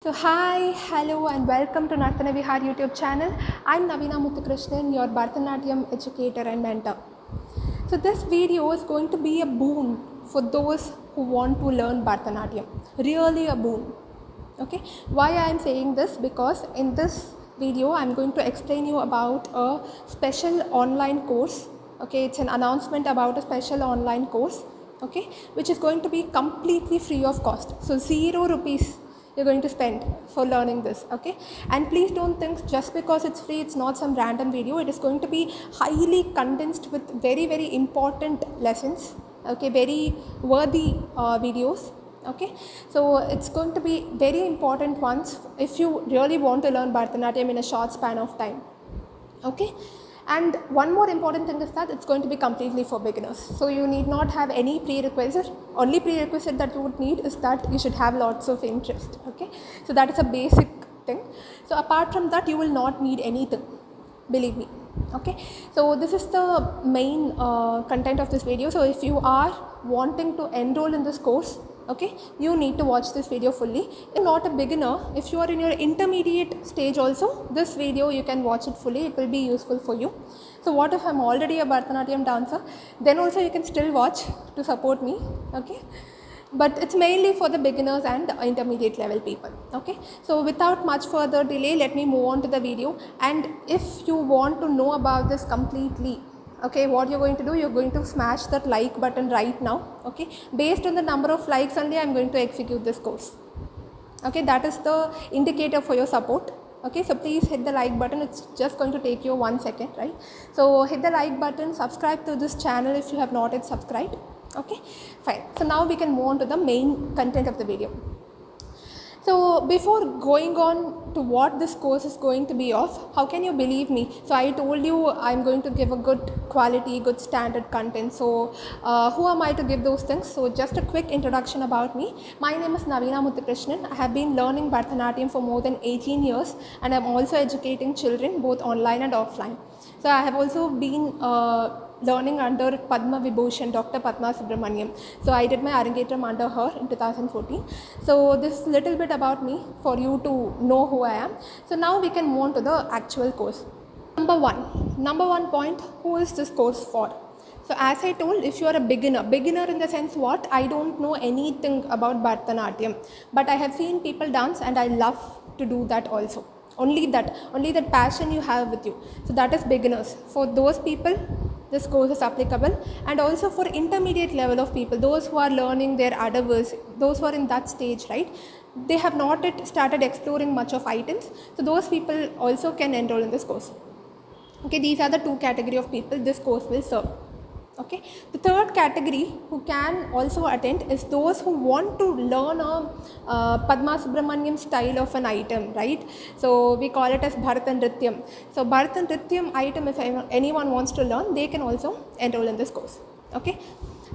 So hi, hello and welcome to Nartana Vihar YouTube channel. I'm Navina Muthukrishnan, your Bharatanatyam educator and mentor. So this video is going to be a boon for those who want to learn Bharatanatyam. Really a boon. Okay, why I am saying this? Because in this video I'm going to explain you about a special online course. Okay, it's an announcement about a special online course, okay, which is going to be completely free of cost. So 0 rupees you're going to spend for learning this, okay. And please don't think just because it's free it's not some random video. It is going to be highly condensed with very important lessons, okay, very worthy videos, okay. So it's going to be very important ones if you really want to learn Bharatanatyam in a short span of time, okay. And one more important thing is that it's going to be completely for beginners. So you need not have any prerequisite. Only prerequisite that you would need is that you should have lots of interest, okay. So that is a basic thing. So apart from that you will not need anything, believe me, okay. So this is the main content of this video. So if you are wanting to enroll in this course, okay, you need to watch this video fully. If you're not a beginner, if you are in your intermediate stage also, this video you can watch it fully. It will be useful for you. So what if I'm already a Bharatanatyam dancer? Then also you can still watch to support me, okay. But it's mainly for the beginners and intermediate level people, okay. So without much further delay, let me move on to the video. And if you want to know about this completely, okay, what you're going to do, you're going to smash that like button right now, okay. Based on the number of likes only I'm going to execute this course, okay. That is the indicator for your support, okay. So please hit the like button. It's just going to take you 1 second, right? So hit the like button, subscribe to this channel if you have not yet subscribed, okay, fine. So now we can move on to the main content of the video. So before going on to what this course is going to be of, how can you believe me? So I told you I'm going to give a good quality, good standard content. So who am I to give those things? So just a quick introduction about me. My name is Navina Muthukrishnan. I have been learning Bharatanatyam for more than 18 years and I'm also educating children both online and offline. So I have also been learning under Padma Vibhushan, Dr. Padma Subramaniam. So I did my Arangetram under her in 2014. So this is a little bit about me for you to know who I am. So now we can move on to the actual course. Number one point, who is this course for? So as I told, if you are a beginner in the sense what? I don't know anything about Bharatanatyam, but I have seen people dance and I love to do that also. Only that passion you have with you. So that is beginners. For those people, this course is applicable. And also for intermediate level of people, those who are learning their adavers, those who are in that stage, right? They have not yet started exploring much of items. So those people also can enroll in this course. Okay, these are the two category of people this course will serve. Okay, the third category who can also attend is those who want to learn a Padma Subramaniam style of an item, right? So we call it as Bharatanatyam. So Bharatanatyam item, if anyone wants to learn, they can also enroll in this course. Okay,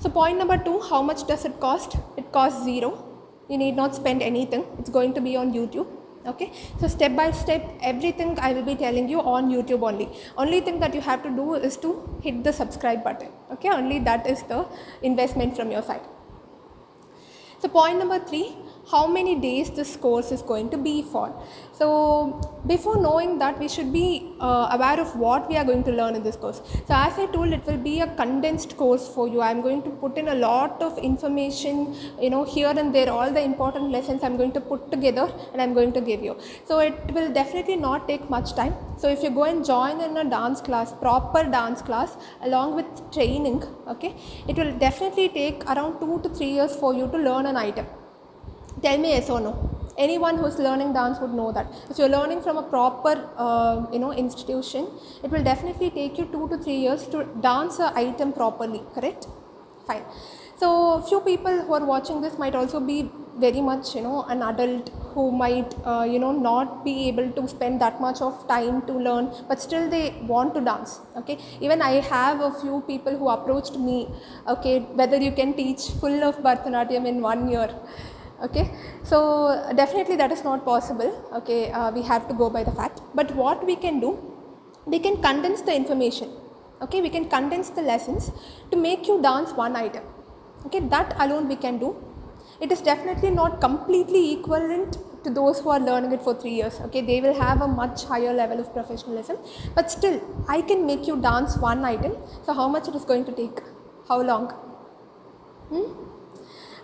so point number 2, how much does it cost? It costs 0. You need not spend anything. It's going to be on YouTube. Okay, so step by step everything I will be telling you on YouTube only thing that you have to do is to hit the subscribe button, okay. Only that is the investment from your side. So point number 3, how many days this course is going to be for. So before knowing that, we should be aware of what we are going to learn in this course. So as I told, it will be a condensed course for you. I am going to put in a lot of information, here and there, all the important lessons I'm going to put together and I'm going to give you. So it will definitely not take much time. So if you go and join in a dance class, proper dance class along with training, okay, it will definitely take around 2 to 3 years for you to learn an item. Tell me yes or no. Anyone who's learning dance would know that. If you're learning from a proper institution, it will definitely take you 2 to 3 years to dance an item properly, correct? Fine. So few people who are watching this might also be very much an adult who might not be able to spend that much of time to learn, but still they want to dance, okay. Even I have a few people who approached me, okay, whether you can teach full of Bharatanatyam in 1 year. Okay, so definitely that is not possible, okay. We have to go by the fact, but what we can do, we can condense the information, okay. We can condense the lessons to make you dance one item, okay. That alone we can do. It is definitely not completely equivalent to those who are learning it for 3 years. Okay, they will have a much higher level of professionalism, but still I can make you dance one item. So how much it is going to take? How long?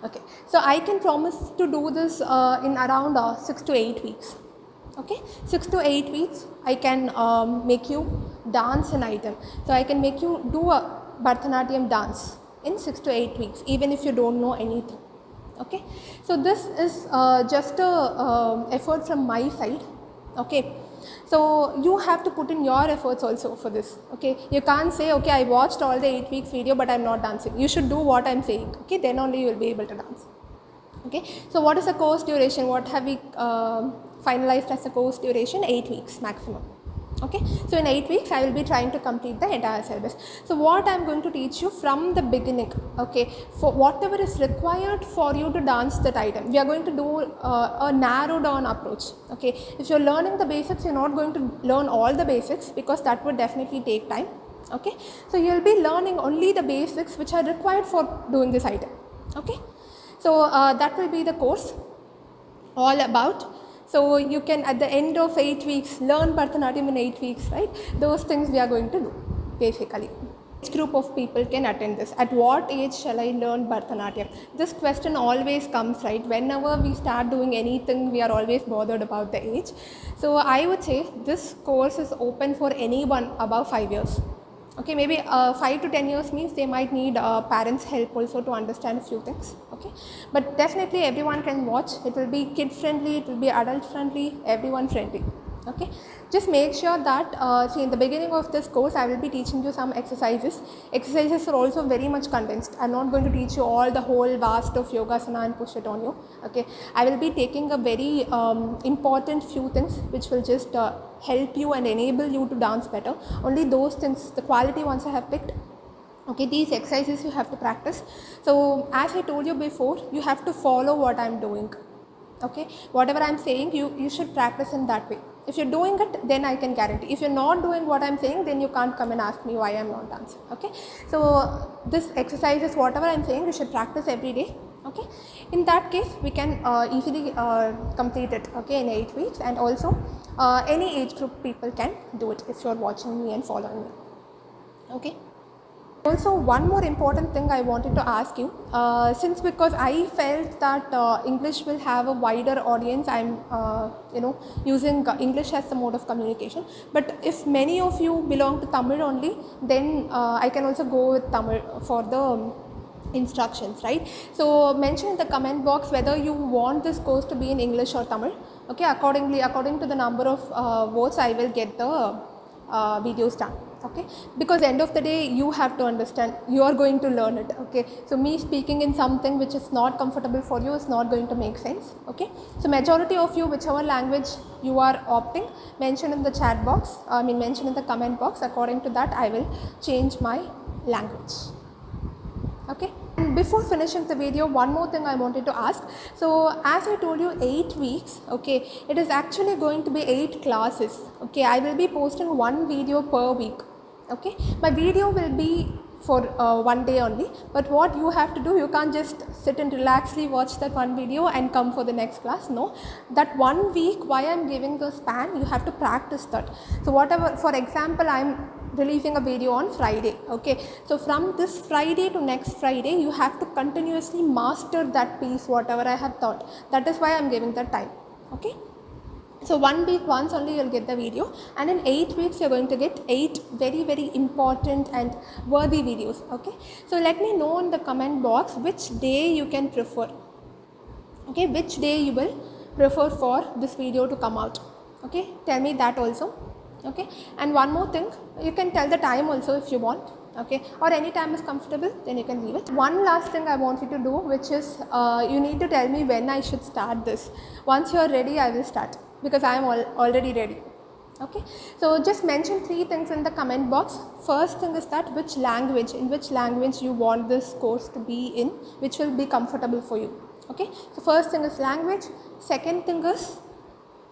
Okay, so I can promise to do this in around 6 to 8 weeks. Okay, 6 to 8 weeks I can make you dance an item. So I can make you do a Bharatanatyam dance in 6 to 8 weeks, even if you don't know anything. Okay, so this is just a effort from my side. Okay, so you have to put in your efforts also for this. Okay, you can't say, okay, I watched all the 8 weeks video but I'm not dancing. You should do what I'm saying. Okay, then only you will be able to dance. Okay, so what is the course duration? What have we finalized as a course duration? 8 weeks maximum. Okay, so in 8 weeks I will be trying to complete the entire syllabus. So what I am going to teach you from the beginning, okay, for whatever is required for you to dance that item, we are going to do a narrow down approach. Okay, if you are learning the basics, you are not going to learn all the basics because that would definitely take time. Okay, so you will be learning only the basics which are required for doing this item. Okay, so that will be the course all about. So you can at the end of 8 weeks learn Bharatanatyam in 8 weeks, right? Those things we are going to do basically. Which group of people can attend this? At what age shall I learn Bharatanatyam? This question always comes, right? Whenever we start doing anything, we are always bothered about the age. So I would say this course is open for anyone above 5 years. Okay, maybe 5 to 10 years means they might need parents' help also to understand a few things. Okay, but definitely everyone can watch. It will be kid friendly, it will be adult friendly, everyone friendly. Okay, just make sure that see, in the beginning of this course I will be teaching you some exercises. Exercises are also very much condensed. I am not going to teach you all the whole vast of yogasana and push it on you. Okay, I will be taking a very important few things which will just help you and enable you to dance better. Only those things, the quality ones I have picked. Okay, these exercises you have to practice. So as I told you before, you have to follow what I am doing. Okay, whatever I am saying, you should practice in that way. If you're doing it, then I can guarantee. If you're not doing what I'm saying, then you can't come and ask me why I'm not dancing. Okay, so this exercises, whatever I'm saying, you should practice every day. Okay, in that case we can easily complete it, okay, in 8 weeks. And also any age group people can do it if you're watching me and following me. Okay, also one more important thing I wanted to ask you, since because I felt that English will have a wider audience, I'm using English as the mode of communication. But if many of you belong to Tamil only, then I can also go with Tamil for the instructions, right? So mention in the comment box whether you want this course to be in English or Tamil. Okay, according to the number of votes, I will get the videos done. Okay, because end of the day you have to understand, you are going to learn it. Okay, so me speaking in something which is not comfortable for you is not going to make sense. Okay, so majority of you, whichever language you are opting, mention in the chat box, mention in the comment box. According to that I will change my language. Okay, and before finishing the video, one more thing I wanted to ask. So as I told you, 8 weeks, okay, it is actually going to be 8 classes. Okay, I will be posting one video per week. Okay, my video will be for one day only, but what you have to do, you can't just sit and relaxedly watch that one video and come for the next class. No, that 1 week why I am giving the span, you have to practice that. So whatever, for example, I am releasing a video on Friday. Okay, so from this Friday to next Friday, you have to continuously master that piece, whatever I have taught. That is why I am giving that time. Okay, so 1 week once only you'll get the video, and in 8 weeks you're going to get 8 very, very important and worthy videos. Okay, so let me know in the comment box which day you can prefer. Okay, which day you will prefer for this video to come out. Okay, tell me that also. Okay, and one more thing, you can tell the time also if you want. Okay, or any time is comfortable, then you can leave it. One last thing I want you to do, which is you need to tell me when I should start this. Once you are ready, I will start, because I am already ready. Okay, so just mention 3 things in the comment box. First thing is that in which language you want this course to be in, which will be comfortable for you. Okay, so first thing is language. Second thing is,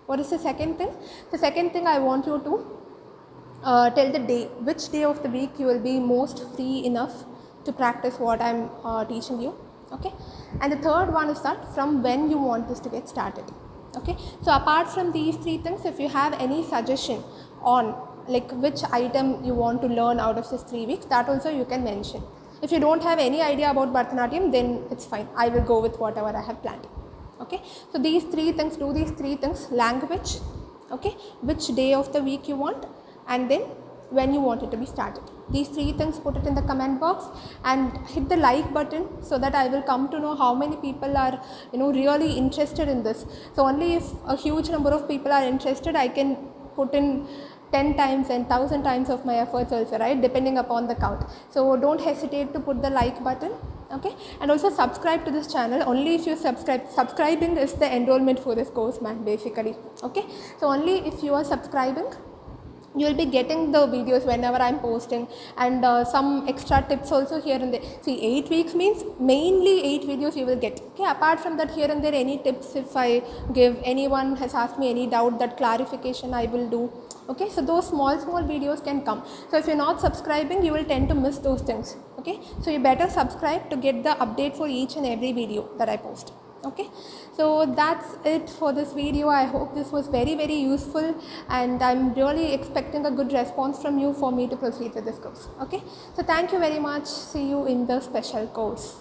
what is the second thing? The second thing, I want you to tell the day, which day of the week you will be most free enough to practice what I am teaching you. Okay, and the third one is that from when you want this to get started. Okay, so apart from these three things, if you have any suggestion on like which item you want to learn out of this 3 weeks, that also you can mention. If you don't have any idea about Bharatanatyam, then it's fine, I will go with whatever I have planned. Okay, so these three things, do these three things: language, okay, which day of the week you want, and then when you want it to be started. These three things, put it in the comment box and hit the like button so that I will come to know how many people are really interested in this. So only if a huge number of people are interested, I can put in 10 times and 1000 times of my efforts also, right, depending upon the count. So don't hesitate to put the like button. Okay, and also subscribe to this channel. Only if you subscribing is the enrollment for this course, man, basically. Okay, so only if you are subscribing, you will be getting the videos whenever I am posting, and some extra tips also here and there. See, 8 weeks means mainly 8 videos you will get. Okay, apart from that, here and there any tips if I give, anyone has asked me any doubt, that clarification I will do. Okay, so those small videos can come. So if you're not subscribing, you will tend to miss those things. Okay, so you better subscribe to get the update for each and every video that I post. Okay, so that's it for this video. I hope this was very useful, and I'm really expecting a good response from you for me to proceed with this course. Okay, so thank you very much. See you in the special course.